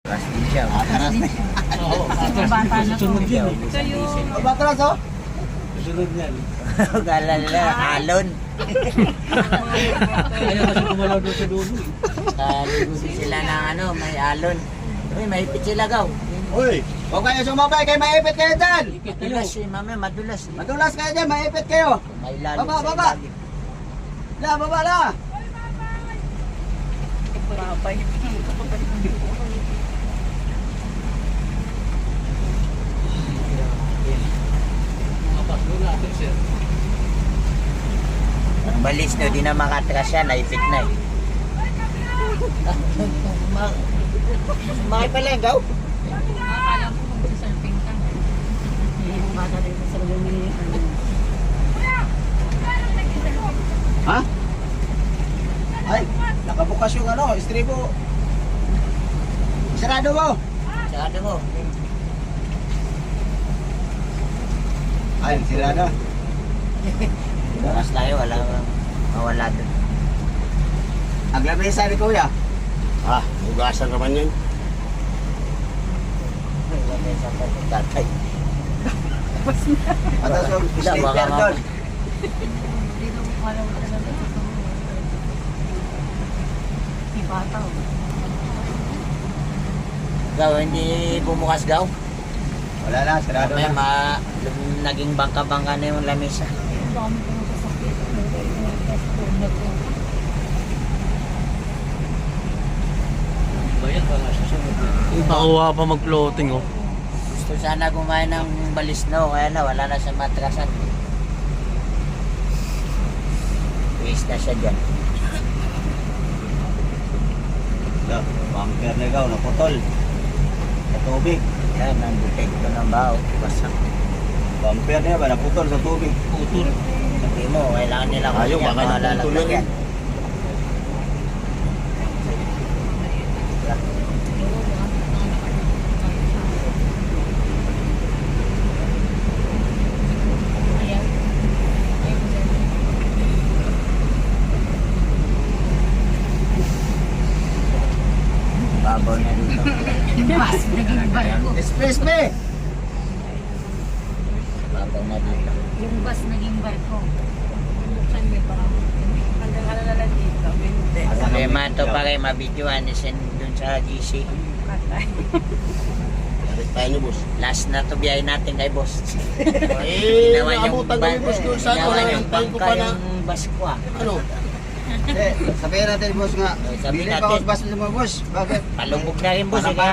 Atras din siya. Atras na. Oo. Bata na to. Susunod yan. Atras oh. Susunod yan. Gala nila, alon. Ayaw kasi kumalaw doon sa dulo. Ligo sila ng ano, may alon. Uy, mahipit sila gaw. Uy, huwag kayo sumabay, kayo maipit kayo dyan. Madulas eh, mami, madulas. Madulas kayo dyan, maipit kayo. May lalo Baba, sa baba. ilalim. La, baba la. Babay. Mga paslo natin, sir. Ang balis no, di na makatras yan, naipit na eh. Sumakay pala yung gaw. Akala ko kung surfing ka. Yung bata rin sa sarili ano. Ha? Ay, nakabukas yung ano, istribo. Sarado mo. Tsaka mo. Ay, sirada. Bukas tayo, wala kang mawala doon. Ang lamesa ni kuya. Ah, hugasan naman yun. Wala may isang tatay. Patas yung Wala, baka slipper nga- doon. Dito ko pala wala talaga ito. Si bata oh. Gaw, hindi bumukas gaw. Wala na, sarado May na. naging bangka-bangka na yung lamesa. Ang dami ko ng sasakit. Bayan pa nga susunod yan. Nakuha pa mag-floating oh. Gusto sana kumain ng balis no, kaya na wala na sa matrasan. Waste na siya dyan. La, bumper na ikaw, naputol. Sa tubig. Yan, ang detekto ng bao. Basak. Bumper niya ba, naputol sa tubig. Putol. Sabi mo, kailangan nila ko Ayaw, yan, baka mga naputol lalagyan. yan. Ayan. Babaw na dito. Mas naging barko. Express me! Babaw na dito. Yung bus naging barko. Saan may parang hanggang ano na lang dito. Okay, mato pa kayo mabidyoan send dun sa GC. Katay. Balik tayo niyo, boss. Last na to biyahe natin kay boss. Eh, naabutan kami, boss, doon sa ano, ginawa yung tayo ko bangka pa na, yung bus ko ah. ano, Sabihin natin, boss nga. Sabihin Bili natin. pa ako bus mo, boss. Bakit? Palubog na rin boss. Para eh.